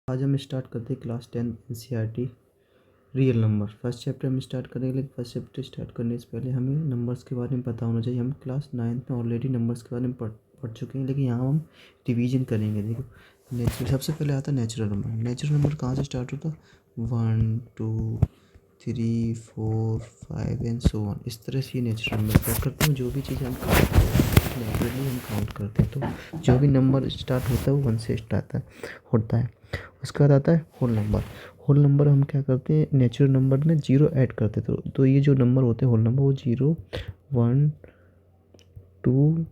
आज हम स्टार्ट करते हैं class 10 NCERT real number. First chapter हम स्टार्ट करेंगे, लेकिन फर्स्ट चैप्टर स्टार्ट करने से पहले हमें नंबर्स के बारे में पता होना चाहिए। हम क्लास 9th में ऑलरेडी नंबर्स के बारे में पढ़ चुके हैं, लेकिन यहाँ हम रिवीजन करेंगे। देखो, नेचुरल सबसे पहले आता है नेचुरल नंबर। नेचुरल नंबर कहाँ से स्टार्ट होता है? 1 2 3 4 5 एंड सो ऑन। इस तरह से ये नेचुरल नंबर स्टार्ट करते हैं। जो भी चीज़ हम नेचुरली हम काउंट करते हैं, तो जो भी नंबर स्टार्ट होता है वो 1 से स्टार्ट होता है। उसके बाद आता है होल नंबर। होल नंबर हम क्या करते हैं, नेचुरल नंबर में जीरो ऐड करते थे। तो ये जो नंबर होते हैं होल नंबर, वो 0 1 2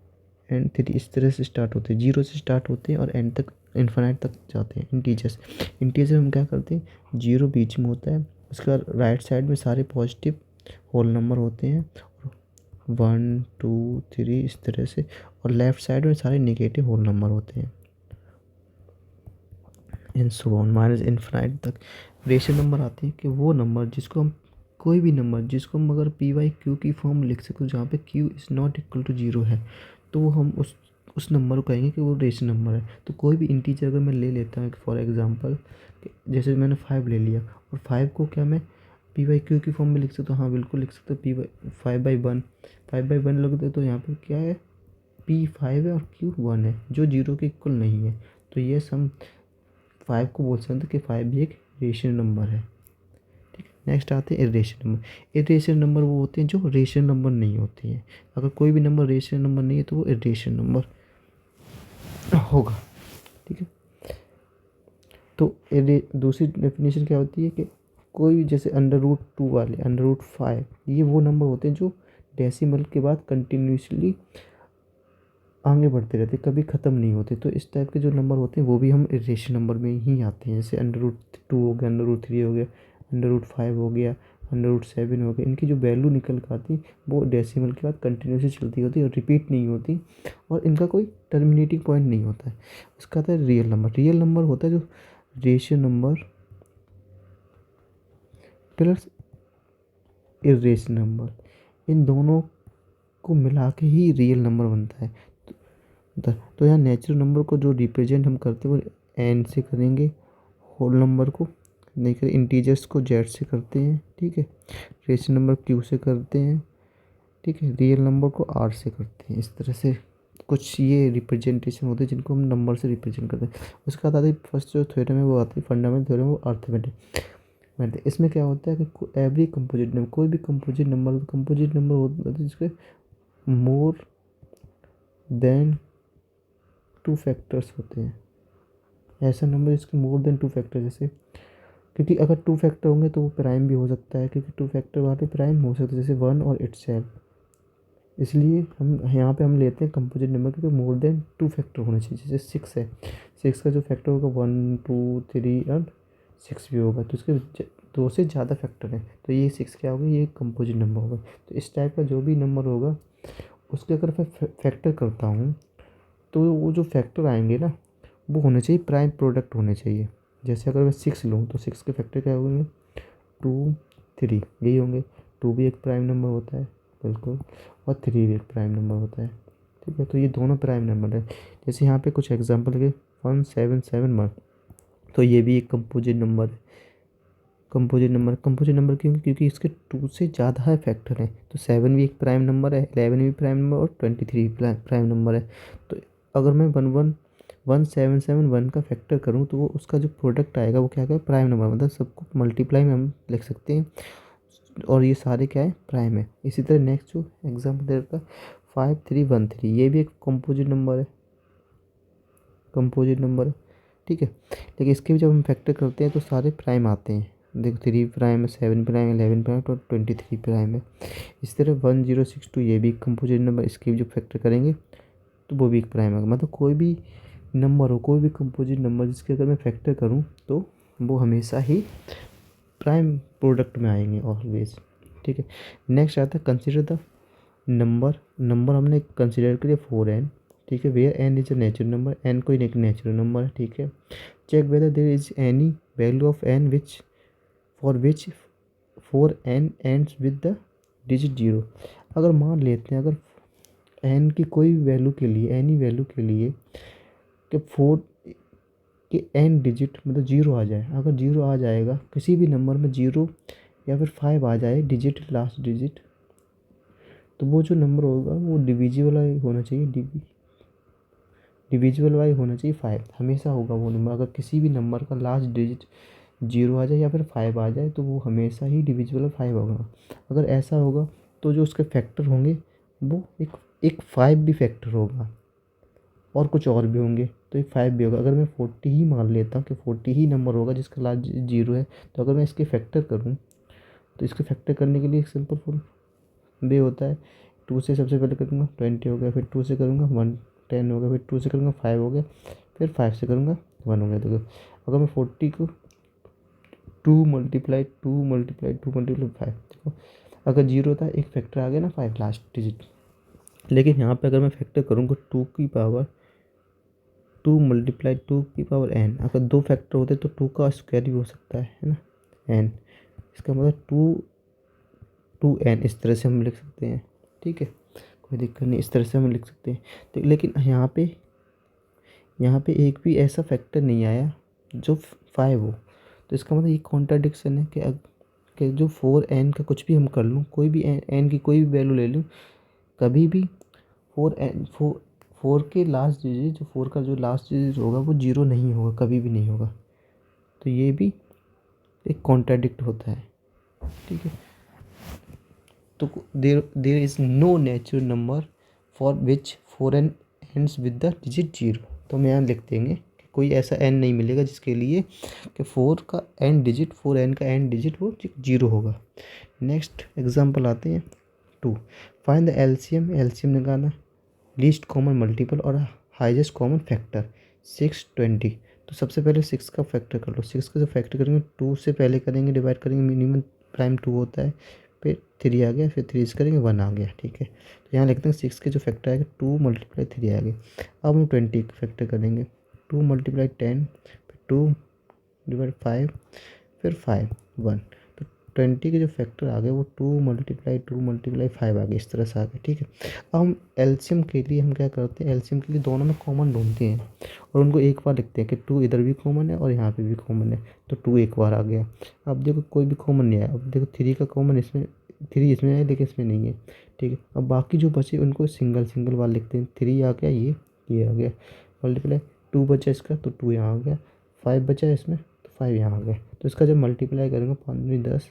एंड 3 इस तरह से स्टार्ट होते हैं। 0 से स्टार्ट होते हैं और एंड तक इन्फिनाइट तक जाते हैं। इंटीजर्स हम क्या करते हैं, 0 बीच में होता है, उसका राइट साइड में सारे पॉजिटिव होल नंबर होते हैं, 1 2 3 इस तरह से, और लेफ्ट साइड में सारे नेगेटिव होल नंबर होते हैं and so on minus infinite तक। रेशनल नंबर आते हैं कि वो नंबर जिसको हम कोई भी नंबर जिसको हम अगर पी वाई क्यू की फॉर्म लिख सकें, जहाँ पे Q is not equal to 0 है, तो वो हम उस नंबर को कहेंगे कि वो रेशनल नंबर है। तो कोई भी इंटीजर अगर मैं ले लेता हूँ, फॉर एग्जांपल जैसे मैंने 5 ले लिया, और 5 को क्या मैं पी वाई क्यू की फॉर्म में लिख सकता हूँ? हाँ बिल्कुल लिख सकता हूँ। पी वाई 5/1 5/1 लगते, तो यहाँ पर क्या है, पी 5 है और क्यू 1 है, जो 0 के इक्वल नहीं है। तो ये सम 5 को बोल सकते हैं कि 5 भी एक रेशनल नंबर है। ठीक है, नेक्स्ट आते हैं इरेशनल नंबर। इरेशनल नंबर वो होते हैं जो रेशनल नंबर नहीं होते हैं। अगर कोई भी नंबर रेशनल नंबर नहीं है तो वो इरेशनल नंबर होगा। ठीक है, तो दूसरी डेफिनेशन क्या होती है कि कोई भी, जैसे √2 वाले, √5, ये वो नंबर होते हैं जो डेसिमल के बाद कंटिन्यूसली आगे बढ़ते रहते, कभी ख़त्म नहीं होते। तो इस टाइप के जो नंबर होते हैं वो भी हम इरेशनल नंबर में ही आते हैं। जैसे √2 हो गया, √3 हो गया, √5 हो गया, √7 हो गया। इनकी जो वैल्यू निकल कर आती वो डेसिमल के बाद कंटिन्यूसली चलती होती है और रिपीट नहीं होती, और इनका कोई टर्मिनेटिंग पॉइंट नहीं होता है। उसका आता है रियल नंबर। रियल नंबर होता है जो rational number plus irrational number, इन दोनों को मिला के ही रियल नंबर बनता है। तो यहाँ नेचुरल नंबर को जो रिप्रेजेंट हम करते हैं वो एन से करेंगे, होल नंबर को नहीं करें, इंटीजर्स को जेड से करते हैं। ठीक है, रेशनल नंबर क्यू से करते हैं। ठीक है, रियल नंबर को आर से करते हैं। इस तरह से कुछ ये रिप्रेजेंटेशन होते हैं जिनको हम नंबर से रिप्रेजेंट करते हैं। उसके बाद आती है फर्स्ट जो थ्योरम है वो आती है फंडामेंटल थ्योरम, वो अर्थमेटिक। इसमें क्या होता है कि एवरी कंपोजिट नंबर, कोई भी कंपोजिट नंबर होता है जिसके मोर देन 2 फैक्टर्स होते हैं। ऐसा नंबर जिसके मोर देन 2 फैक्टर, जैसे क्योंकि अगर 2 फैक्टर होंगे तो वो प्राइम भी हो सकता है, क्योंकि 2 फैक्टर वाले प्राइम हो सकते हैं, जैसे 1 और इटसेल्फ। इसलिए हम यहाँ पे हम लेते हैं कंपोजिट नंबर क्योंकि मोर देन 2 फैक्टर होने चाहिए। जैसे 6 है, 6 का जो फैक्टर होगा 1 2 3 और 6 भी होगा, तो इसके 2 से ज़्यादा फैक्टर है, तो ये 6 क्या होगा, ये कंपोजिट नंबर होगा। तो इस टाइप का जो भी नंबर होगा उसके अगर मैं फैक्टर करता हूँ, तो वो जो फैक्टर आएंगे ना, वो होने चाहिए प्राइम प्रोडक्ट होने चाहिए। जैसे अगर मैं 6 लूँ तो 6 के फैक्टर क्या होंगे, 2 3 यही होंगे। 2 भी एक प्राइम नंबर होता है बिल्कुल, और 3 भी एक प्राइम नंबर होता है। ठीक है, तो ये दोनों प्राइम नंबर है। जैसे यहाँ पे कुछ एग्जांपल है, 1771, तो ये भी एक कंपोजिट नंबर है। कंपोजिट नंबर क्यों? क्योंकि इसके 2 से ज़्यादा है फैक्टर है। तो 7 भी एक प्राइम नंबर है, 11 भी प्राइम नंबर, और 23 भी प्राइम नंबर है। तो अगर मैं 1771 का फैक्टर करूँ तो वो उसका जो प्रोडक्ट आएगा वो क्या है, प्राइम नंबर, मतलब सबको मल्टीप्लाई में हम लिख सकते हैं, और ये सारे क्या है, प्राइम है। इसी तरह नेक्स्ट जो एग्जाम्पल दे रखा है 5313, ये भी एक कंपोजिट नंबर है। ठीक है, लेकिन इसके भी जब हम फैक्टर करते हैं तो सारे प्राइम आते हैं। देखो 3 प्राइम है, 7 प्राइम है, 11 प्राइम है, 23 प्राइम है। इस तरह 1062 ये भी कंपोजिट नंबर, इसके भी जो फैक्टर करेंगे तो वो भी एक प्राइम है। मतलब कोई भी नंबर हो, कोई भी कंपोजिट नंबर जिसके अगर मैं फैक्टर करूँ तो वो हमेशा ही प्राइम प्रोडक्ट में आएंगे ऑलवेज। ठीक है, नेक्स्ट आता है कंसिडर द नंबर हमने कंसिडर करिए 4n। ठीक है, where n is a natural number, n कोई एक नेचुरल नंबर है। ठीक है, check whether there is any value of n which for which 4n ends with the digit 0। अगर मान लेते हैं अगर n की कोई वैल्यू के लिए, एनी वैल्यू के लिए कि 4 कि एन डिजिट मतलब जीरो आ जाए। अगर जीरो आ जाएगा किसी भी नंबर में, जीरो या फिर 5 आ जाए डिजिट, लास्ट डिजिट, तो वो जो नंबर होगा वो डिविजिबल होना चाहिए, डिविजिबल बाई होना चाहिए 5, हमेशा होगा वो नंबर। अगर किसी भी नंबर का लास्ट डिजिट जीरो आ जाए या फिर 5 आ जाए तो वो हमेशा ही डिविजिबल 5 होगा। अगर ऐसा होगा तो जो उसके फैक्टर होंगे वो एक 5 भी फैक्टर होगा और कुछ और भी होंगे, तो एक 5 भी होगा। अगर मैं 40 ही मान लेता हूँ कि 40 ही नंबर होगा जिसका लास्ट जीरो है, तो अगर मैं इसके फैक्टर करूँ तो इसके फैक्टर करने के लिए एक सिंपल फॉर्म वे होता है। 2 से सबसे पहले करूँगा 20 हो गया, फिर 2 से करूँगा 10 हो गया, फिर 2 से करूँगा 5 हो गया, फिर 5 से करूँगा 1 हो गया। देखो अगर मैं 40 को 2 × 5 देखो, अगर जीरो था एक फैक्टर आ गया ना 5 लास्ट डिजिट। लेकिन यहाँ पे अगर मैं फैक्टर करूँगा 2 की पावर 2 की पावर n, अगर दो फैक्टर होते तो 2 का स्क्वायर भी हो सकता है ना, n। इसका मतलब 2n इस तरह से हम लिख सकते हैं, ठीक है, कोई दिक्कत नहीं, इस तरह से हम लिख सकते हैं। तो लेकिन यहाँ पे एक भी ऐसा फैक्टर नहीं आया जो 5 हो, तो इसका मतलब ये कॉन्ट्राडिक्शन है कि जो 4n का कुछ भी हम कर लूँ, कोई भी n की कोई भी वैल्यू ले लूँ, कभी भी 4 के लास्ट डिजिट, जो 4 का जो लास्ट डिजिट होगा वो जीरो नहीं होगा, कभी भी नहीं होगा। तो ये भी एक कॉन्ट्राडिक्ट होता है, ठीक है। तो there is no natural number for which 4n ends with the digit zero. तो हम यहाँ लिख देंगे कि कोई ऐसा n नहीं मिलेगा जिसके लिए कि 4n का एंड डिजिट वो जीरो होगा। नेक्स्ट एग्जांपल आते हैं 2। फाइंड द एलसीएम निकालना, लीस्ट कॉमन मल्टीपल और हाईएस्ट कॉमन फैक्टर 6, 20। तो सबसे पहले 6 का फैक्टर कर लो। 6 का जो फैक्टर करेंगे 2 से पहले करेंगे, डिवाइड करेंगे, मिनिमम प्राइम 2 होता है, फिर 3 आ गया, फिर 3 से करेंगे 1 आ गया, ठीक है। तो यहाँ लिखते हैं 6 के जो फैक्टर आएगा 2 × 3 आ गया। अब हम 20 का फैक्टर करेंगे, 2 × 10, फिर 2/5, फिर 5, 1। तो 20 के जो फैक्टर आ गए वो 2 × 5 आ गए, इस तरह से आ गए, ठीक है। अब हम एलसीएम के लिए हम क्या करते हैं, एलसीएम के लिए दोनों में कॉमन ढूंढते हैं और उनको एक बार लिखते हैं कि 2 इधर भी कॉमन है और यहाँ पे भी कॉमन है, तो 2 एक बार आ गया। अब देखो कोई भी कॉमन नहीं आया, अब देखो 3 का कॉमन इसमें, 3 इसमें है लेकिन इसमें नहीं है, ठीक है। अब बाकी जो बचे उनको सिंगल बार लिखते हैं। 3 आ गया, ये आ गया, मल्टीप्लाई 2 बचा इसका तो 2 यहाँ आ गया, 5 बचा इसमें तो 5 यहाँ आ गया। तो इसका जब मल्टीप्लाई करेंगे 5 × 10,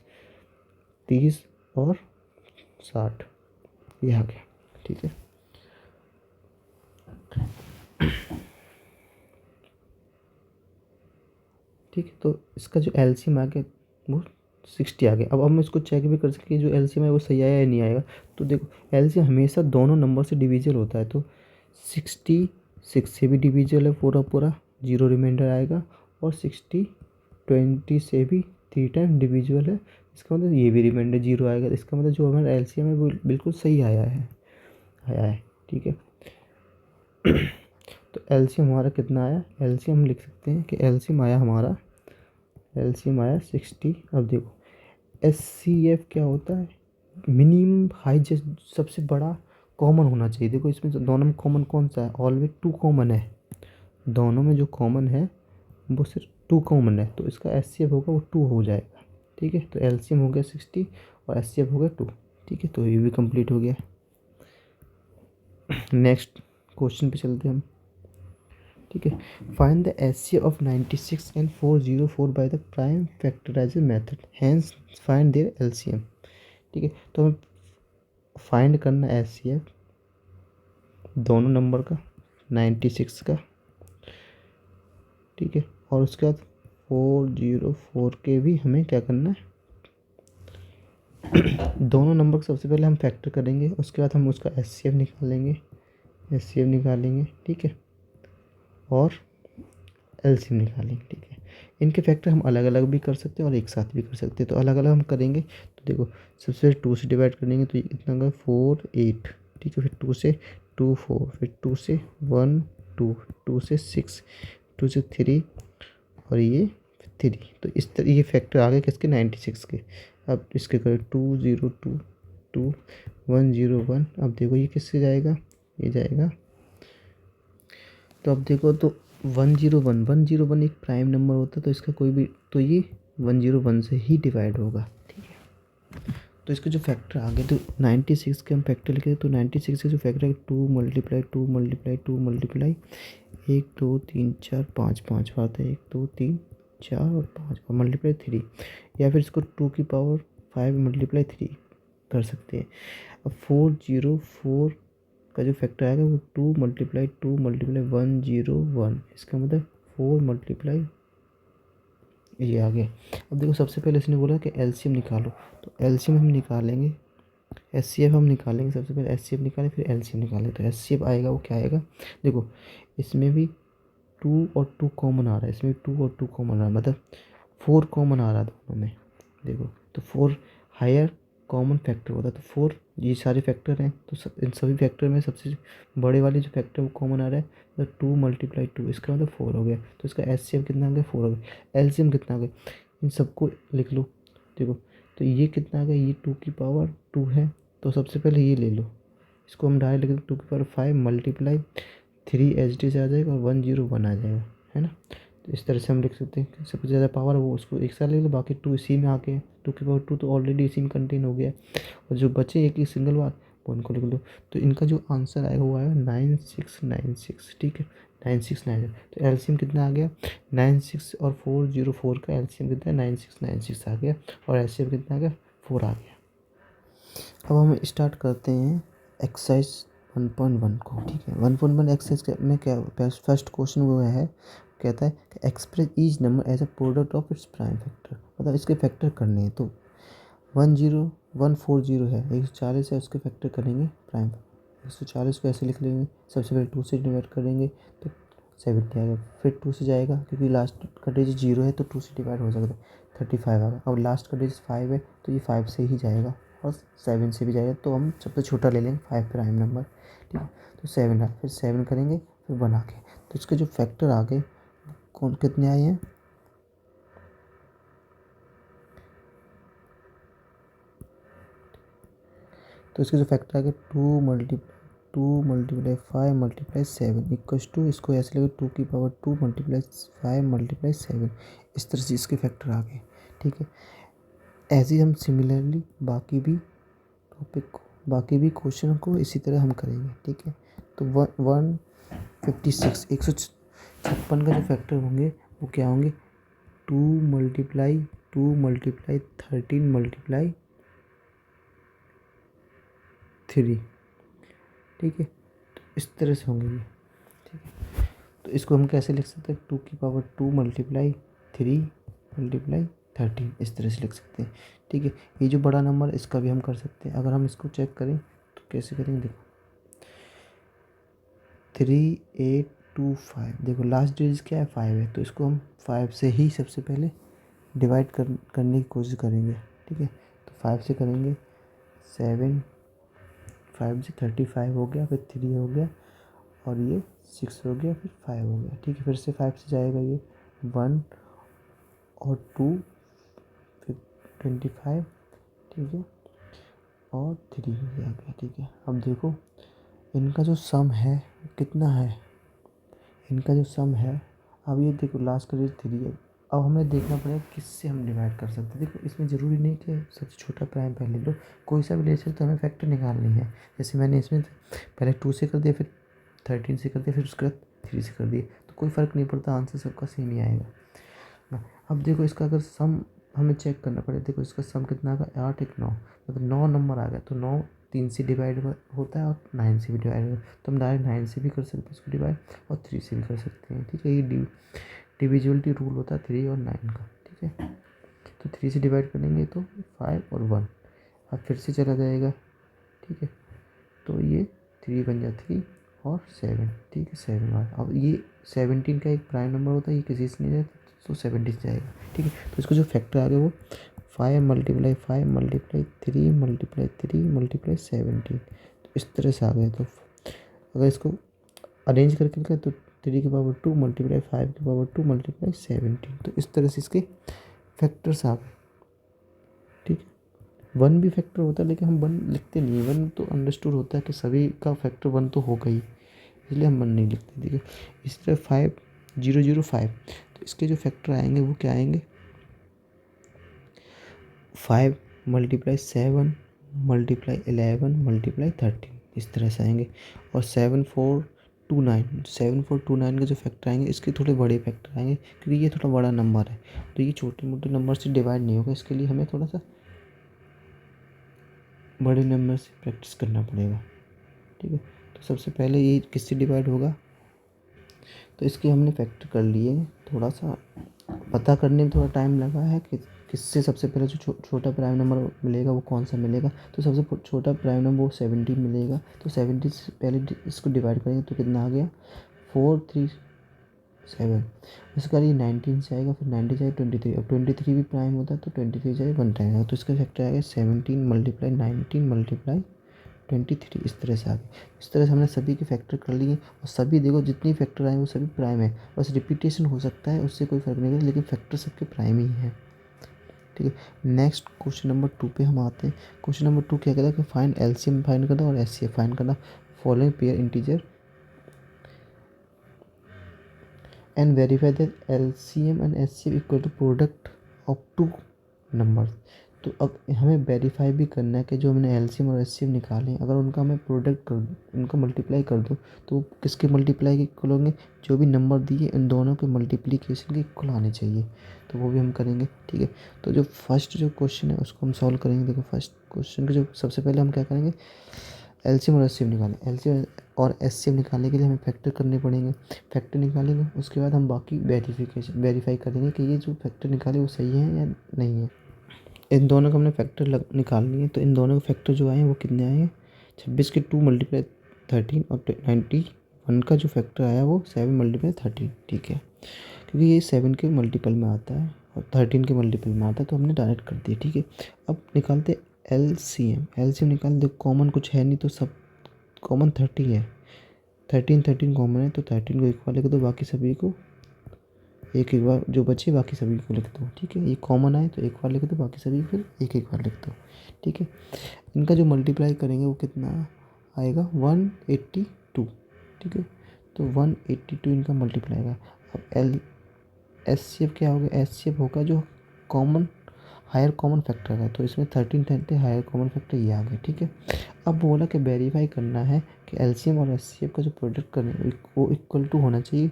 30 और 60, ये आ गया, ठीक है। ठीक है, तो इसका जो एलसीएम आ गया वो 60 आ गया। अब हम इसको चेक भी कर सकते हैं जो एलसीएम है वो सही आया या नहीं आएगा। तो देखो एलसीएम हमेशा दोनों नंबर से डिविजिबल होता है, तो 66 से भी डिविजिबल है पूरा पूरा, जीरो रिमाइंडर आएगा, और 20 से भी 3 टाइम डिविजिबल है, इसका मतलब ये भी रिमाइंडर जीरो आएगा। इसका मतलब जो हमारा एलसीएम है वो बिल्कुल सही आया है, ठीक है। तो एलसीएम हमारा कितना आया, एलसीएम हम लिख सकते हैं कि एलसीएम आया 60। अब देखो एचसीएफ क्या होता है, मिनिमम हाईएस्ट, सबसे बड़ा कॉमन होना चाहिए। देखो इसमें दोनों में कॉमन कौन सा है, ऑलवेज 2 कॉमन है, दोनों में जो कॉमन है वो सिर्फ 2 कॉमन है, तो इसका एचसीएफ होगा वो 2 हो जाएगा, ठीक है। तो एलसीएम हो गया 60 और एचसीएफ हो गया 2, ठीक है। तो ये भी कंप्लीट हो गया। नेक्स्ट क्वेश्चन पे चलते हैं हम, ठीक है। Find the HCF of 96 and 404 by the prime factorisation method, hence find their LCM, ठीक है। तो हमें फाइंड करना है एचसीएफ दोनों नंबर का, 96 का, ठीक है, और उसके बाद 404 के भी हमें क्या करना है, दोनों नंबर का सबसे पहले हम फैक्टर करेंगे, उसके बाद हम उसका एचसीएफ निकालेंगे, ठीक है, और एलसीएम निकालेंगे, ठीक है। इनके फैक्टर हम अलग अलग भी कर सकते हैं और एक साथ भी कर सकते हैं। तो अलग अलग हम करेंगे तो देखो सबसे 2 से डिवाइड करेंगे तो इतना का 4, 8, ठीक है, फिर 2 से 2, 4, फिर 2 से 1, 2, 2 से 6, 2 से 3 और ये 3। तो इस तरह ये फैक्टर आ गए किसके, 96 के। अब इसके करें 2, 0, 2, 2, 1, 0, 1। अब देखो ये किससे जाएगा, ये जाएगा, तो अब देखो तो 101 एक प्राइम नंबर होता है, तो इसका कोई भी, तो ये 101 से ही डिवाइड होगा, ठीक है। तो इसके जो फैक्टर आ गए, तो 96 के हम फैक्टर लिखे, तो 96 के जो फैक्टर है 2 मल्टीप्लाई 2 मल्टीप्लाई 2 मल्टीप्लाई 1 2 3 4 5 5 बात है, 1 2 3 4 और 5 और मल्टीप्लाई 3, या फिर इसको 2 की पावर 5 मल्टीप्लाई 3 कर सकते हैं। अब 404 का जो फैक्टर आएगा वो 2 मल्टीप्लाई 101, इसका मतलब 4 मल्टीप्लाई, ये आ गया। अब देखो सबसे पहले इसने बोला कि एलसीएम निकालो, तो एलसीएम हम निकालेंगे, एचसीएफ हम निकालेंगे। सबसे पहले एचसीएफ निकालें फिर एलसीएम निकालें। तो एचसीएफ आएगा, वो क्या आएगा, देखो इसमें भी 2 और 2 कॉमन आ रहा है, इसमें 2 और 2 कॉमन आ रहा है, मतलब 4 कॉमन आ रहा है दोनों में। देखो तो 4 हायर कॉमन फैक्टर होता है, तो 4 ये सारे फैक्टर हैं, तो इन सभी फैक्टर में सबसे बड़े वाले जो फैक्टर वो कॉमन आ रहा है, तो 2 मल्टीप्लाई 2, इसका मतलब 4 हो गया। तो इसका एचसीएफ कितना आ गया, 4 हो गया। एलसीएम कितना आ गया, इन सबको लिख लो। देखो तो ये कितना आ गया, ये 2 की पावर 2 है, तो सबसे पहले ये ले लो, इसको हम डायरेक्ट लिख 2 की पावर 5 मल्टीप्लाई 3 एच डी से आ जाएगा और 101 आ जाएगा, है ना। तो इस तरह से हम लिख सकते हैं कि सबसे ज़्यादा पावर वो उसको एक साथ ले लो, बाकी 2 इसी में आ गए, 2 की पावर 2 तो ऑलरेडी इसी में कंटेन हो गया, और जो बचे एक ही सिंगल बार वो उनको लिख लो। तो इनका जो आंसर आएगा वो आएगा 9696, ठीक है, 9696। तो एलसीएम कितना आ गया, 96 और 404 का एलसीएम कितना है, 9696 आ गया, और एचसीएफ कितना आ गया, 4 आ गया। अब हम स्टार्ट करते हैं एक्सरसाइज 1.1 को, ठीक है। 1.1 एक्सरसाइज में क्या फर्स्ट क्वेश्चन वो है, कहता है कि express each number as a product of its prime factor, मतलब इसके फैक्टर करने हैं। तो 10140 है, 140 है, उसके फैक्टर करेंगे प्राइम। 140 को ऐसे लिख लेंगे, सबसे पहले 2 से डिवाइड करेंगे तो 70 आएगा, फिर 2 से जाएगा क्योंकि लास्ट का डिजिट 0 है तो 2 से डिवाइड हो सकता है, 35 आएगा। अब लास्ट का डिजिट 5 है तो ये 5 से ही जाएगा और 7 से भी जाएगा, तो हम सबसे छोटा ले लेंगे 5 प्राइम नंबर, ठीक है। तो 7 आए, फिर 7 करेंगे, फिर 1 आ गए, तो इसके जो फैक्टर आ गए कौन कितने आए हैं, तो इसके जो फैक्टर आ गए 2 मल्टीप्लाई 5 मल्टीप्लाई 7 इक्वल्स टू, इसको ऐसे लगे 2 की पावर 2 मल्टीप्लाई 5 मल्टीप्लाई 7, इस तरह से इसके फैक्टर आ गए, ठीक है। ऐसे ही हम सिमिलरली बाकी भी टॉपिक को, बाकी भी क्वेश्चन को इसी तरह हम करेंगे, ठीक है। तो 156 156 का जो फैक्टर होंगे वो क्या होंगे, 2 मल्टीप्लाई 13 मल्टीप्लाई 3, ठीक है। तो इस तरह से होंगे ये, ठीक है। तो इसको हम कैसे लिख सकते हैं, 2 की पावर 2 मल्टीप्लाई 3 मल्टीप्लाई 13, इस तरह से लिख सकते हैं, ठीक है। ये जो बड़ा नंबर है इसका भी हम कर सकते हैं। अगर हम इसको चेक करें तो कैसे करेंगे, देखो 3825, देखो लास्ट डिजिट क्या है 5 है, तो इसको हम 5 से ही सबसे पहले डिवाइड करने की कोशिश करेंगे, ठीक है। तो 5 से करेंगे, 7 5 से 35 हो गया, फिर 3 हो गया, और ये 6 हो गया, फिर 5 हो गया, ठीक है। फिर से 5 से जाएगा ये 1 और 2, फिर 25, ठीक है, और 3 हो गया, ठीक है। अब देखो इनका जो सम है कितना है, इनका जो सम है, अब ये देखो लास्ट का डिजिट 3 है। अब हमें देखना पड़ेगा किससे हम डिवाइड कर सकते हैं। देखो इसमें ज़रूरी नहीं कि सबसे छोटा प्राइम पहले लो, कोई सा भी ले सकते, तो हमें फैक्टर निकालनी है। जैसे मैंने इसमें पहले 2 से कर दिया, फिर 13 से कर दिया, फिर उसके बाद 3 से कर दिया, तो कोई फ़र्क नहीं पड़ता, आंसर सबका सेम ही आएगा। अब देखो इसका अगर सम हमें चेक करना पड़े, देखो इसका सम कितना आ गया, 8 1 9, मतलब 9 नंबर आ गया, तो 9 3 से डिवाइड होता है और 9 से भी डिवाइड होता है, तो हम डायरेक्ट 9 से भी कर सकते हैं इसको डिवाइड, और 3 से भी कर सकते हैं, ठीक है। ये डिविजिबिलिटी रूल होता है 3 और 9 का, ठीक है। तो 3 से डिवाइड करेंगे तो 5 और 1, अब फिर से चला जाएगा, ठीक है। तो ये 3 बन जाए 3 और 7, ठीक है, 7 बार। अब ये 17 का एक प्राइम नंबर होता है, ये किसी से नहीं जाता, तो 17 से जाएगा, ठीक है। तो इसको जो फैक्टर आ गया वो 5 मल्टीप्लाई 5 मल्टीप्लाई 3 मल्टीप्लाई 3 मल्टीप्लाई 17, तो इस तरह से आ गया। तो अगर इसको अरेंज करके लिखा तो 3 की पावर 2 मल्टीप्लाई 5 की पावर 2 मल्टीप्लाई 17, तो इस तरह से इसके फैक्टर्स आ गए, ठीक है। 1 भी फैक्टर होता है लेकिन हम 1 लिखते नहीं है, 1 तो अंडरस्टूड होता है कि सभी का फैक्टर 1 तो होगा ही, इसलिए हम 1 नहीं लिखते, ठीक है। इसी तरह 5 005। तो इसके जो फैक्टर आएंगे वो क्या आएंगे, 5 × 7 × 11 × 13, इस तरह से आएंगे। और 7429 के जो फैक्टर आएंगे इसके थोड़े बड़े फैक्टर आएंगे, क्योंकि ये थोड़ा बड़ा नंबर है तो ये छोटे मोटे नंबर से डिवाइड नहीं होगा, इसके लिए हमें थोड़ा सा बड़े नंबर से प्रैक्टिस करना पड़ेगा। ठीक है, तो सबसे पहले ये किससे डिवाइड होगा, तो इसके हमने फैक्टर कर लिए। थोड़ा सा पता करने में थोड़ा टाइम लगा है कि किससे सबसे पहले जो छोटा प्राइम नंबर मिलेगा वो कौन सा मिलेगा। तो सबसे छोटा प्राइम नंबर वो 17 मिलेगा। तो 17 से पहले इसको डिवाइड करेंगे तो कितना आ गया, 437। इसका ये 19 से आएगा, फिर 90 से 23। अब 23 भी प्राइम होता है तो 23 से 1 टाइम आएगा। तो इसका फैक्टर आएगा 17 × 19 × 23, इस तरह से आ गए। इस तरह से हमने सभी के फैक्टर कर लिए। और सभी देखो जितनी फैक्टर आए वो सभी प्राइम है, बस रिपीटेशन हो सकता है उससे कोई फ़र्क नहीं पड़ता, लेकिन फैक्टर सबके प्राइम ही है। ठीक है, नेक्स्ट क्वेश्चन नंबर 2 पे हम आते हैं। क्वेश्चन नंबर 2 क्या कहता है कि फाइंड एलसीएम फाइंड करना और एचसीएफ फाइंड करना following pair integer and verify that LCM and HCF equal to product of two number. तो अब हमें वेरीफाई भी करना है कि जो हमने एलसीएम और एचसीएफ निकाले हैं, अगर उनका हमें प्रोडक्ट कर उनका मल्टीप्लाई कर दो तो वो किसके मल्टीप्लाई के इक्वल होंगे, जो भी नंबर दिए इन दोनों के मल्टीप्लिकेशन के इक्वल आने चाहिए। तो वो भी हम करेंगे। ठीक है, तो जो फर्स्ट जो क्वेश्चन है उसको हम सॉल्व करेंगे। देखो फर्स्ट क्वेश्चन के जो सबसे पहले हम क्या करेंगे, एलसीएम और एचसीएफ निकालें। एलसीएम और एचसीएफ निकालने के लिए हमें फैक्टर करने पड़ेंगे। फैक्टर निकालेंगे उसके बाद हम बाकी वेरीफाई करेंगे कि ये जो फैक्टर निकाले वो सही है या नहीं है। इन दोनों का हमने फैक्टर निकाल लिए। तो इन दोनों के फैक्टर जो आए हैं वो कितने आए हैं, 26 के 2 × 13 और 91 का जो फैक्टर आया वो 7 × 13। ठीक है, क्योंकि ये 7 के मल्टीपल में आता है और 13 के मल्टीपल में आता है तो हमने डायरेक्ट कर दिया। ठीक है, अब निकालते एलसीएम। एलसीएम निकाल दे, कॉमन कुछ है नहीं तो सब कॉमन 30 है। 13 कॉमन है तो 13 को इक्वल लिख दो, बाकी सभी को एक एक बार जो बचे बाकी सभी को लिख दो। ठीक है, ये कॉमन आए तो एक बार लिख दो, बाकी सभी को फिर एक एक बार लिख दो। ठीक है, इनका जो मल्टीप्लाई करेंगे वो कितना आएगा, 182। ठीक है, तो 182 इनका मल्टीप्लाई आएगा। अब एचसीएफ क्या होगा, एचसीएफ होगा जो कॉमन हायर कॉमन फैक्टर है, तो इसमें 13 थे हायर कॉमन फैक्टर ये आ गए। ठीक है, अब बोला कि वेरीफाई करना है कि एलसीएम और एचसीएफ का जो प्रोडक्ट करने वो इक्वल टू होना चाहिए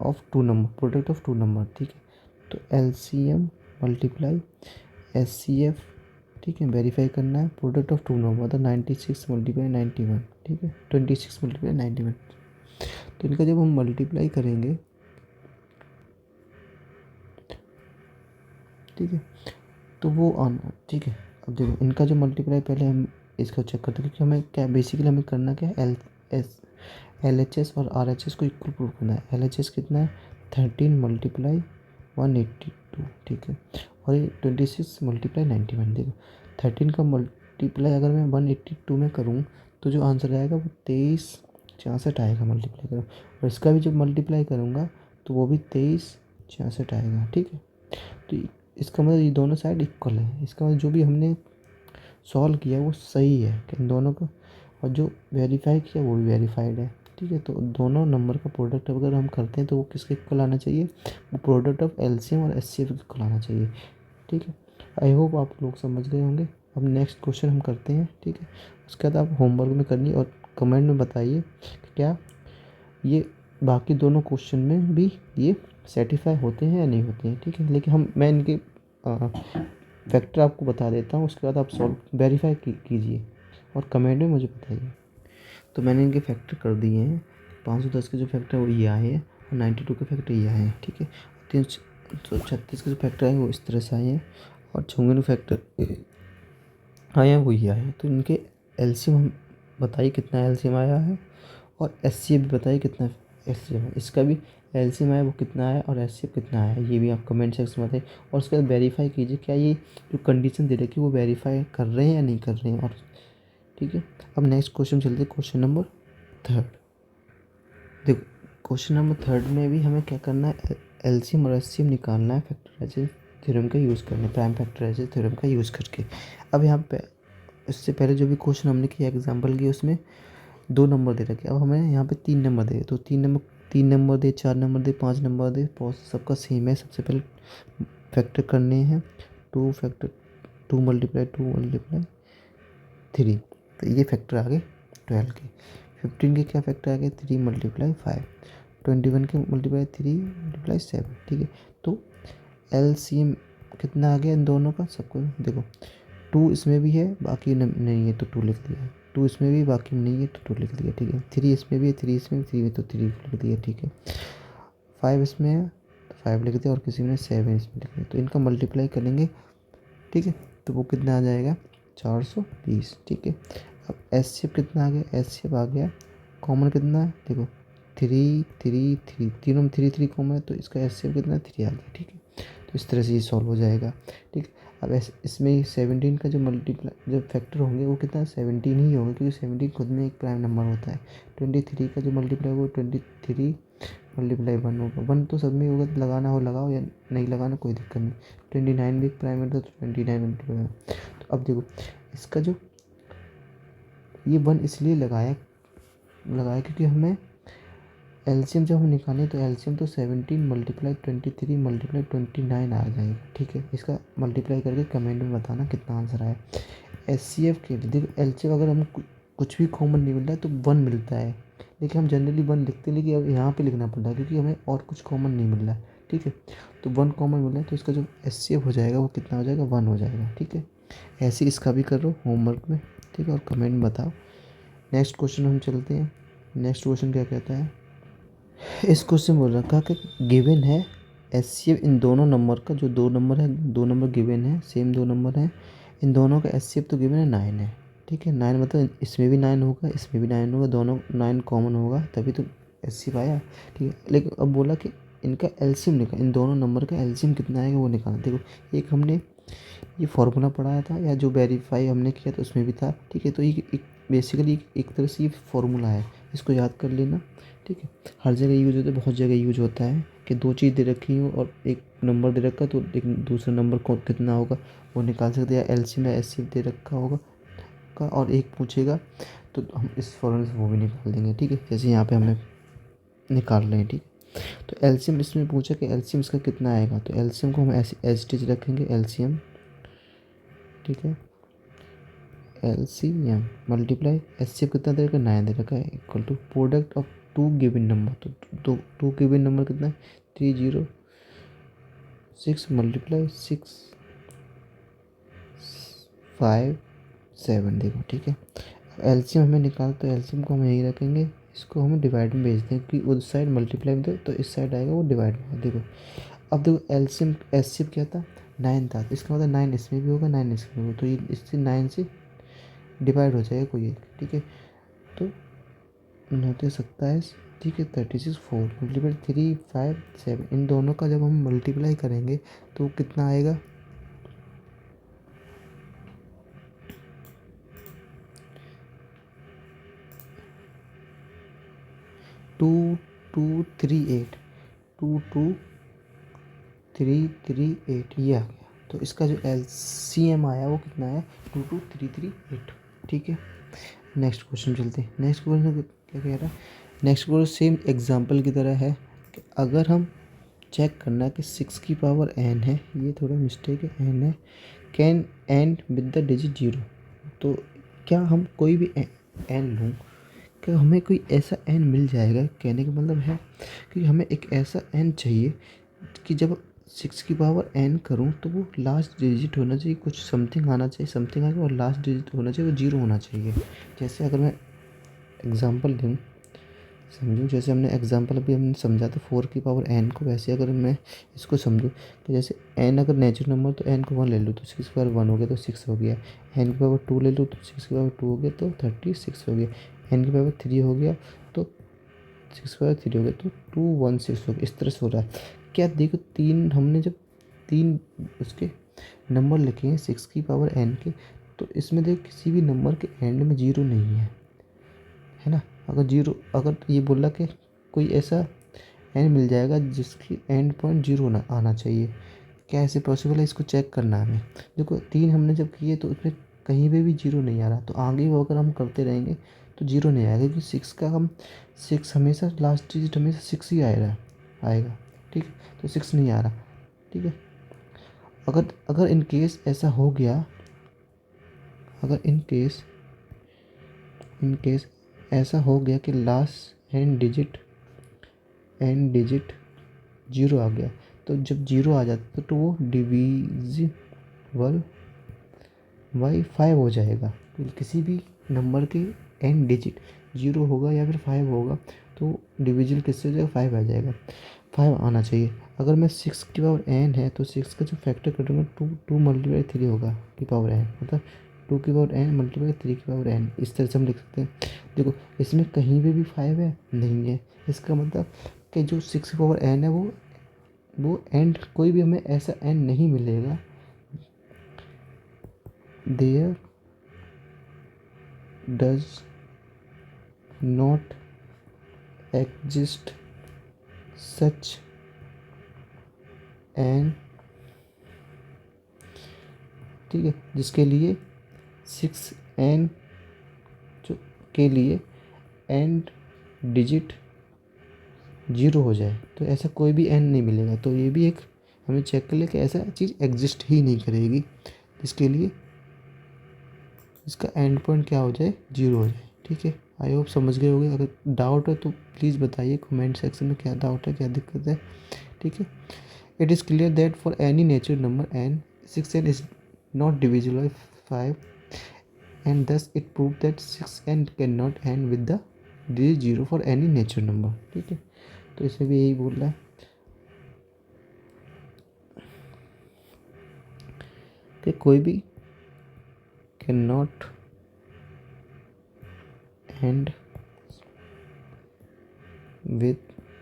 of two number, product of two number. ठीक है, तो एलसीएम मल्टीप्लाई एचसीएफ। ठीक है, वेरीफाई करना है प्रोडक्ट ऑफ टू नंबर, मतलब 96 × 91। ठीक है, 26 × 91। तो इनका जब हम मल्टीप्लाई करेंगे, ठीक है, तो वो आना। ठीक है, अब देखो इनका जो मल्टीप्लाई पहले हम इसका चेक करते हैं, क्योंकि हमें क्या बेसिकली हमें करना क्या है, एल एच एस और आर एच एस को इक्वल प्रूव करना है। एल एच एस कितना है, 13 × 182। ठीक है, और ये 26 × 91। देखो 13 का मल्टीप्लाई अगर मैं 182 में करूँ तो जो आंसर आएगा वो 2366 आएगा मल्टीप्लाई करूँ, और इसका भी जब मल्टीप्लाई करूँगा तो वो भी 2366 आएगा। ठीक है, तो इसका मतलब ये दोनों साइड इक्वल है, इसका मतलब जो भी हमने सॉल्व किया वो सही है कि इन दोनों का, और जो वेरीफाई किया वो भी वेरीफाइड है। ठीक है, तो दोनों नंबर का प्रोडक्ट अगर हम करते हैं तो वो किसके इक्वल आना चाहिए, वो प्रोडक्ट ऑफ एलसीएम और एचसीएफ के इक्वल आना चाहिए। ठीक है, आई होप आप लोग समझ गए होंगे। अब नेक्स्ट क्वेश्चन हम करते हैं। ठीक है, उसके बाद आप होमवर्क में करनी और कमेंट में बताइए कि क्या ये बाकी दोनों क्वेश्चन में भी ये सेटिफाई होते हैं या नहीं होते हैं। ठीक है, लेकिन मैं इनके फैक्टर आपको बता देता हूँ, उसके बाद आप सॉल्व वेरीफाई कीजिए और कमेंट में मुझे बताइए। तो मैंने इनके फैक्टर कर दिए हैं। 510 के जो फैक्टर वो ये आए हैं और 92 के फैक्टर ये आए हैं। ठीक है, 336 के जो फैक्टर आए वो इस तरह से आए हैं, और 56 फैक्टर आए हैं वो ये आए हैं। तो इनके एलसीएम हम बताइए कितना एलसीएम आया है, और एचसीएफ भी बताइए कितना एचसीएफ है। इसका भी एलसीएम आया वो कितना आया और एचसीएफ कितना आया, ये भी आप कमेंट सेक्शन में बताइए। और उसके बाद वेरीफाई कीजिए क्या ये जो कंडीशन दे रखी है वो वेरीफाई कर रहे हैं या नहीं कर रहे हैं। और ठीक है, अब नेक्स्ट क्वेश्चन चलते हैं, क्वेश्चन नंबर 3। देखो क्वेश्चन नंबर 3 में भी हमें क्या करना है, एलसीएम और एचसीएफ निकालना है फैक्टराइजेशन थ्योरम का यूज़ करना है, प्राइम फैक्टराइजेशन थ्योरम का यूज़ करके। अब यहाँ पे इससे पहले जो भी क्वेश्चन हमने किया एग्जाम्पल की उसमें 2 नंबर दे रखे, अब हमें यहाँ पे 3 नंबर दे, तो 3 नंबर दे, 4 नंबर दे, 5 नंबर दे, प्रोसेस सबका सेम है। सबसे पहले फैक्टर करने हैं। 2 फैक्टर 2 मल्टीप्लाई 2 मल्टीप्लाई 3, तो ये फैक्टर आ गए 12 के। 15 के क्या फैक्टर आ गए? 3 मल्टीप्लाई 5। 21 के मल्टीप्लाई 3 मल्टीप्लाई 7, ठीक है। तो एलसीएम कितना आ गया इन दोनों का? सबको देखो, 2 इसमें भी है, बाकी नहीं है तो 2 लिख दिया। 2 इसमें भी, बाकी में नहीं है तो 2 लिख दिया, ठीक है। 3 इसमें भी है, 3 इसमें भी, 3 है तो 3 लिख दिया, ठीक है। 5 इसमें है तो 5 लिख दिया, और किसी में 7 इसमें लिख दिया। तो इनका मल्टीप्लाई करेंगे, ठीक है, तो वो कितना आ जाएगा? 420, ठीक है। अब एचसीएफ कितना आ गया? एचसीएफ आ गया कॉमन कितना है? देखो 3 3 3, तीनों में 3 3 कॉमन है, तो इसका एचसीएफ कितना? 3 आ गया, ठीक है। तो इस तरह से ये सॉल्व हो जाएगा, ठीक। अब इसमें 17 का जो मल्टीप्लाई जो फैक्टर होंगे वो कितना? 17 ही होंगे, क्योंकि 17 खुद में एक प्राइम नंबर होता है। 23 का जो मल्टीप्लाई वो 23 मल्टीप्लाई 1 होगा। 1 तो सब में होगा, तो लगाना हो लगाओ, या नहीं लगाना कोई दिक्कत नहीं। 29 भी एक प्राइम नंबर, तो 29 मल्टीप्लाई। तो अब देखो इसका जो ये 1 इसलिए लगाया क्योंकि हमें एलसीएम जब हम निकालें तो एलसीएम तो 17 मल्टीप्लाई 23 मल्टीप्लाई 29 आ जाएगा, ठीक है। इसका मल्टीप्लाई करके कमेंट में बताना कितना आंसर आया। एचसीएफ के लिए देखो, एलसीएम अगर हम कुछ भी कॉमन नहीं मिल रहा है तो 1 मिलता है, लेकिन हम जनरली 1 लिखते हैं, लेकिन अब यहाँ पे लिखना पड़ रहा है क्योंकि हमें और कुछ कॉमन नहीं मिल रहा है, ठीक है। तो 1 कॉमन मिल रहा है, तो इसका जो एचसीएफ हो जाएगा वो कितना हो जाएगा? 1 हो जाएगा, ठीक है। ऐसे इसका भी करो होमवर्क में, ठीक है, और कमेंट में बताओ। नेक्स्ट क्वेश्चन हम चलते हैं। नेक्स्ट क्वेश्चन क्या कहता है? इस क्वेश्चन बोल रखा कि गिवन है एचसीएफ इन दोनों नंबर का, जो 2 नंबर है, 2 नंबर गिवन है, सेम 2 नंबर है, इन दोनों का एचसीएफ तो गिवन है 9 है, ठीक है। 9 मतलब इसमें भी 9 होगा, इसमें भी 9 होगा, दोनों 9 कॉमन होगा, तभी तो एचसीएफ आया, ठीक है। लेकिन अब बोला कि इनका एलसीएम निकाल, इन दोनों नंबर का एलसीएम कितना आएगा वो निकालना। देखो एक हमने ये फार्मूला पढ़ाया था, या जो वेरीफाई हमने किया था उसमें भी था, ठीक है। तो ये बेसिकली एक तरह से ये फार्मूला है, इसको याद कर लेना, ठीक है। हर जगह यूज होता है, बहुत जगह यूज होता है कि 2 चीज़ दे रखी हो और एक नंबर दे रखा, तो एक दूसरा नंबर को कितना होगा वो निकाल सकते हैं, या एलसीएम या एचसीएफ दे रखा होगा का, और एक पूछेगा तो हम इस फॉर्मूले से वो भी निकाल देंगे, ठीक है। जैसे यहाँ पे हमें निकाल रहे हैं, ठीक है। तो एलसीएम इसमें पूछा कि एलसीएम इसका कितना आएगा, तो एलसीएम को हम ऐसे एज टी रखेंगे, एलसीएम, ठीक है। एलसीएम मल्टीप्लाई एचसीएफ कितना दे रखा है? 9 दे रखा है, equal to product of 2 given number. तो 2 गिवन नंबर कितना है? 306 मल्टीप्लाई 6 5 7, देखो, ठीक है। एलसीएम हमें निकाल, तो एलसीएम को हम यही रखेंगे, इसको हम डिवाइड में भेज दें कि उस साइड मल्टीप्लाई में दो तो इस साइड आएगा वो डिवाइड में। देखो अब देखो एलसीएम एचसीएफ क्या था? 9 था, तो इसका मतलब 9 इसमें भी होगा, 9 इसमें भी होगा, तो ये इससे 9 से डिवाइड हो जाएगा कोई एक, ठीक है। तो 9×27, ठीक है, 36 4 मल्टीप्लाई 3 5 7, इन दोनों का जब हम मल्टीप्लाई करेंगे तो कितना आएगा? 2238, 22338 ये आ गया। तो इसका जो एलसीएम आया वो कितना है? 22338, ठीक है। नेक्स्ट क्वेश्चन चलते हैं। नेक्स्ट क्वेश्चन क्या कह रहा है? नेक्स्ट क्वेश्चन सेम एग्जांपल की तरह है कि अगर हम चेक करना कि 6 की पावर n है, ये थोड़ा मिस्टेक है, n है, can and with the digit 0। तो क्या हम कोई भी n लूँ, क्या हमें कोई ऐसा n मिल जाएगा? कहने का मतलब है कि हमें एक ऐसा n चाहिए कि जब 6 की पावर n करूँ तो वो लास्ट डिजिट होना चाहिए, कुछ समथिंग आना चाहिए, समथिंग आएगा, और लास्ट डिजिट होना चाहिए वो 0 होना चाहिए। जैसे अगर मैं एग्जांपल दूँ, समझूँ, जैसे हमने एग्जांपल अभी हमने समझा था 4 की पावर n को, वैसे अगर मैं इसको समझूँ तो जैसे n अगर नेचुरल नंबर तो n को 1 ले लूँ तो 6 की पावर 1 हो गया तो 6 हो गया, n की पावर 2 ले लूँ तो 6 की पावर 2 हो गया तो 36 हो गया, n की पावर 3 हो गया तो 6 की पावर 3 हो गया तो 216 हो गया। इस तरह से हो रहा है। क्या देखो, हमने जब 3 उसके नंबर लिखे हैं 6 की पावर n के, तो इसमें देखो किसी भी नंबर के एंड में 0 नहीं है ना। अगर ये बोला कि कोई ऐसा एन मिल जाएगा जिसकी एंड पॉइंट 0 आना चाहिए, क्या ऐसे पॉसिबल है? इसको चेक करना है हमें। देखो 3 हमने जब किए तो उसमें कहीं पे भी 0 नहीं आ रहा, तो आगे वो अगर हम करते रहेंगे तो जीरो नहीं आएगा, क्योंकि सिक्स का हम सिक्स हमेशा लास्ट डिजिट हमेशा सिक्स ही आएगा। ठीक, तो सिक्स नहीं आ रहा। ठीक है, अगर अगर इन केस ऐसा हो गया, अगर इन केस ऐसा हो गया कि लास्ट एन डिजिट जीरो आ गया, तो जब जीरो आ जाता तो वो डिविजिबल बाई 5 हो जाएगा। तो किसी भी नंबर के एन डिजिट जीरो होगा या फिर 5 होगा तो डिविजिबल किससे हो जाएगा, 5 आ जाएगा। 5 आना चाहिए। अगर मैं 6 की पावर एन है तो 6 का जो फैक्टर करूँगा टू मल्टीप्लाई 3 होगा की पावर एन, मतलब 2 की पावर एन मल्टीप्लाई 3 की पावर एन, इस तरह से हम लिख सकते हैं। देखो इसमें कहीं पे भी 5 है नहीं है, इसका मतलब कि जो 6 की पावर एन है वो एंड कोई भी हमें ऐसा एन नहीं मिलेगा there does not exist such N, ठीक है, जिसके लिए 6n जो के लिए एंड डिजिट जीरो हो जाए, तो ऐसा कोई भी n नहीं मिलेगा। तो ये भी एक हमें चेक कर ले कि ऐसा चीज़ एग्जिस्ट ही नहीं करेगी जिसके लिए इसका एंड पॉइंट क्या हो जाए, जीरो हो जाए। ठीक है, आई होप समझ गए होंगे। अगर डाउट है तो प्लीज़ बताइए कमेंट सेक्शन में, क्या डाउट है, क्या दिक्कत है। ठीक है, it is clear that for any natural number n 6n is not divisible by 5 and thus it proved that 6n cannot end with the digit 0 for any natural number। ठीक है, तो इसमें भी यही बोल रहा है कि कोई भी can not and with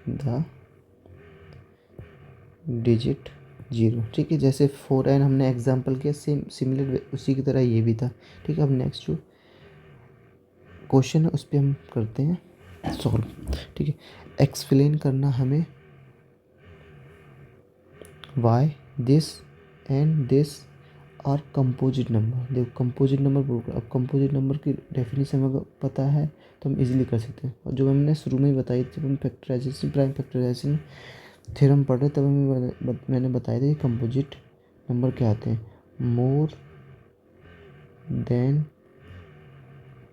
the digit zero. ठीक है, जैसे 4n हमने एग्जांपल किया, सेम सिमिलर उसी की तरह ये भी था। ठीक है, अब नेक्स्ट जो क्वेश्चन है उस पर हम करते हैं सॉल्व। ठीक है, एक्सप्लेन करना हमें वाई दिस एंड दिस और कंपोजिट नंबर। देखो कंपोजिट नंबर, अब कंपोजिट नंबर की डेफिनेशन अगर पता है तो हम इजीली कर सकते हैं। और जो हमने शुरू में ही बताई थी, हम फैक्टराइजेशन प्राइम फैक्टराइजेशन थ्योरम पढ़ रहे तब मैंने बताया था कि कंपोजिट नंबर क्या आते हैं, मोर देन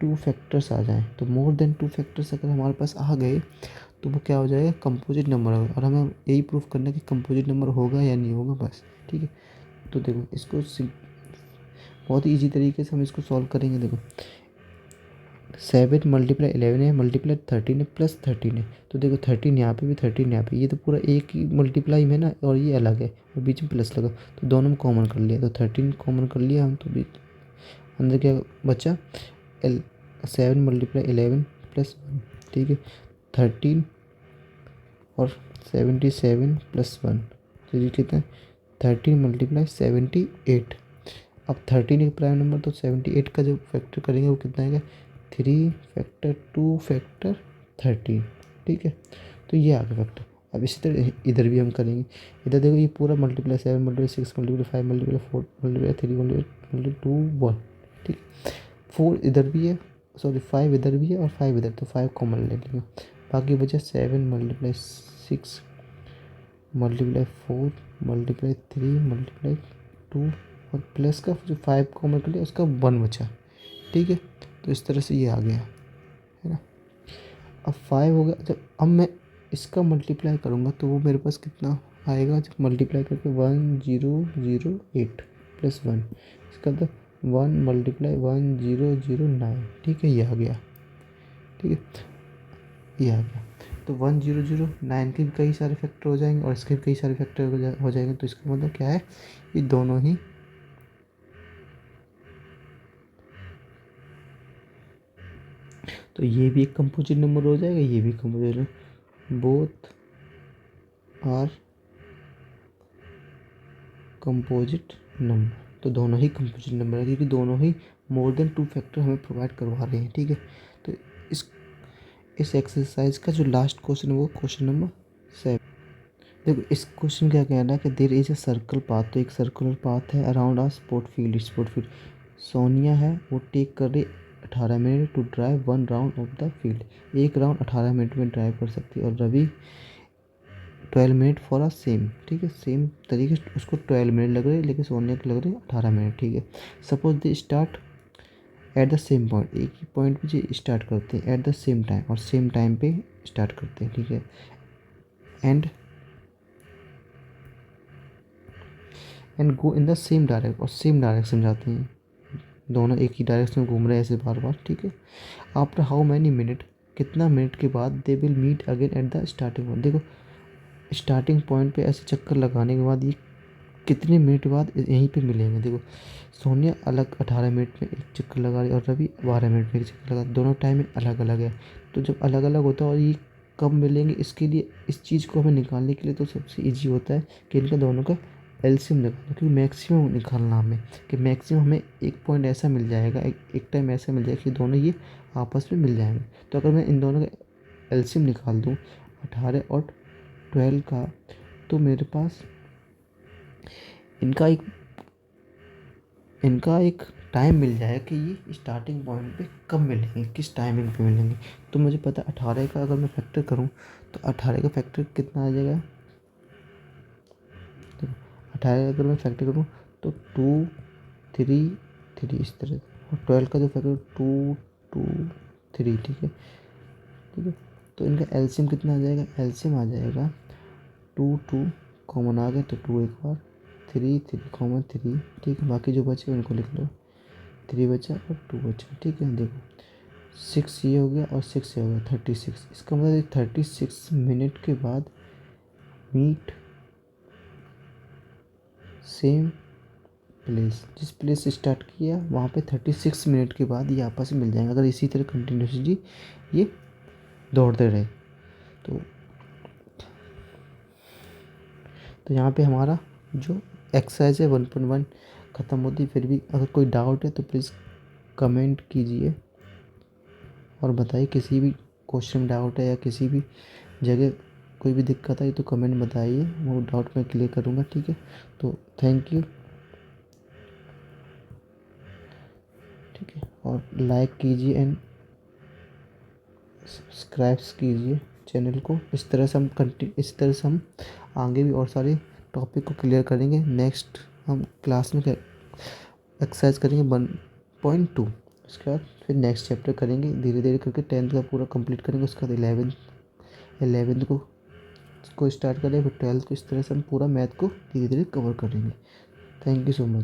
टू फैक्टर्स आ जाएं। तो मोर देन टू फैक्टर्स अगर हमारे पास आ गए तो वो क्या हो जाएगा, कंपोजिट नंबर होगा। और हमें यही प्रूफ करना है कि कंपोजिट नंबर होगा या नहीं होगा, बस। ठीक है, तो देखो इसको बहुत ही ईजी तरीके से हम इसको सॉल्व करेंगे। देखो 7 मल्टीप्लाई 11 है, मल्टीप्लाई 13 है, प्लस 13 है। तो देखो 13 यहाँ पे भी 13 यहाँ पे, ये तो पूरा एक ही मल्टीप्लाई में ना, और ये अलग है और बीच में प्लस लगा, तो दोनों में कॉमन कर लिया, तो 13 कॉमन कर लिया हम, तो बीच अंदर क्या बचा 7 मल्टीप्लाई 11 प्लस 1। ठीक है, 13 और 77 प्लस 1, तो ये कितना है 13 मल्टीप्लाई 78। अब 13 एक प्राइम नंबर, तो 78 का जो फैक्टर करेंगे वो कितना आएगा, 3 फैक्टर 2 फैक्टर 13। ठीक है, तो ये आ गया फैक्टर। अब इसी तरह इधर भी हम करेंगे। इधर देखो ये पूरा multiply 7 multiply 6 multiply 5 multiply 4 multiply 3 multiply 2 1। ठीक, 4 इधर भी है, सॉरी 5 इधर भी है और 5 इधर, तो 5 कॉमन ले लेंगे। बाकी बचा 7 मल्टीप्लाई 6 मल्टीप्लाई 4 मल्टीप्लाई 3 मल्टीप्लाई 2 और प्लस का जो 5 कॉमन कर लिया उसका 1 बचा। ठीक है, तो इस तरह से ये आ गया है ना। अब 5 हो गया, जब अब मैं इसका मल्टीप्लाई करूँगा तो वो मेरे पास कितना आएगा, जब मल्टीप्लाई करके 1008 प्लस 1, इसका मतलब 1 मल्टीप्लाई 1009। ठीक है, ये आ गया। ठीक है, ये आ गया। तो 1009 के भी कई सारे फैक्टर हो जाएंगे और इसके भी कई सारे फैक्टर हो जाएंगे, तो इसका मतलब क्या है, ये दोनों ही तो ये भी एक कंपोजिट नंबर हो जाएगा, ये भी composite number, both are composite number. तो दोनों ही कंपोजिट नंबर है क्योंकि दोनों ही मोर देन टू फैक्टर हमें प्रोवाइड करवा रहे हैं। ठीक है, तो इस एक्सरसाइज का जो लास्ट क्वेश्चन है वो क्वेश्चन नंबर 7। देखो इस क्वेश्चन क्या कहना है कि there is a circle path, तो एक सर्कुलर पाथ है around a sport field. Sonia है वो 18 minute to drive 1 round of the field. एक राउंड 18 मिनट में ड्राइव कर सकती है। और Ravi 12 minute for a same, ठीक है, सेम तरीके से उसको 12 मिनट लग रहे हैं, लेकिन सोनिया के लग रहे हैं 18 मिनट, ठीक है। Suppose they start at the same point, एक ही पॉइंट पे जो स्टार्ट करते हैं एट द सेम टाइम, और सेम टाइम पे स्टार्ट करते हैं, ठीक है। And go in the same direction, और सेम डायरेक्शन जाते हैं, दोनों एक ही डायरेक्शन में घूम रहे हैं ऐसे बार बार, ठीक है। आफ्टर हाउ मैनी मिनट, कितना मिनट के बाद they will meet again at the starting point. देखो स्टार्टिंग पॉइंट पे ऐसे चक्कर लगाने के बाद ये कितने मिनट बाद यहीं पे मिलेंगे। देखो सोनिया अलग 18 मिनट में एक चक्कर लगा रही है और रवि 12 मिनट में एक चक्कर लगा, दोनों टाइमिंग अलग अलग है। तो जब अलग अलग होता है और ये कब मिलेंगे, इसके लिए इस चीज़ को हमें निकालने के लिए तो सबसे ईजी होता है कि इनका दोनों का एलसीएम निकालना, क्योंकि मैक्सिमम निकालना हमें, कि मैक्सिमम हमें एक पॉइंट ऐसा मिल जाएगा, एक टाइम ऐसा मिल जाएगा कि दोनों ये आपस में मिल जाएंगे। तो अगर मैं इन दोनों का एलसीएम निकाल दूँ 18 और 12 का, तो मेरे पास इनका एक टाइम मिल जाएगा कि ये स्टार्टिंग पॉइंट पे कब मिलेंगे, किस टाइमिंग पे मिलेंगे। तो मुझे पता 18 का अगर मैं फैक्टर करूँ तो 18 का फैक्टर कितना आ जाएगा। तो 18 अगर मैं फैक्टर करूँ तो 2 3 3 इस तरह, और 12 का जो फैक्टर 2 2 3, ठीक है, ठीक है। तो इनका एलसीएम कितना आ जाएगा, एलसीएम आ जाएगा 2 2 कॉमन आ गया तो 2 एक बार, 3 3 कॉमन 3, ठीक है। बाकी जो बचे उनको लिख लो, 3 बचा और 2 बचा, ठीक है। देखो 6 ये हो गया और 6 ये हो गया, 36। इसका मतलब 36 मिनट के बाद मीट सेम प्लेस, जिस प्लेस से स्टार्ट किया वहाँ पे 36 मिनट के बाद ये आपस में मिल जाएंगे, अगर इसी तरह कंटिन्यूसली ये दौड़ते रहे। तो यहाँ पे हमारा जो एक्सरसाइज है 1.1 ख़त्म होती। फिर भी अगर कोई डाउट है तो प्लीज़ कमेंट कीजिए और बताइए, किसी भी क्वेश्चन में डाउट है या किसी भी जगह कोई भी दिक्कत आई तो कमेंट बताइए, वो डाउट मैं क्लियर करूँगा, ठीक है। तो थैंक यू, ठीक है। और लाइक कीजिए एंड सब्सक्राइब कीजिए चैनल को। इस तरह से हम आगे भी और सारे टॉपिक को क्लियर करेंगे। नेक्स्ट हम क्लास में एक्सरसाइज करेंगे 1.2, उसके बाद फिर नेक्स्ट चैप्टर करेंगे, धीरे धीरे करके 10th का पूरा कंप्लीट करेंगे। उसके बाद 11th को स्टार्ट करेंगे, फिर 12th को। इस तरह से हम पूरा मैथ को धीरे धीरे कवर करेंगे। Thank you so much.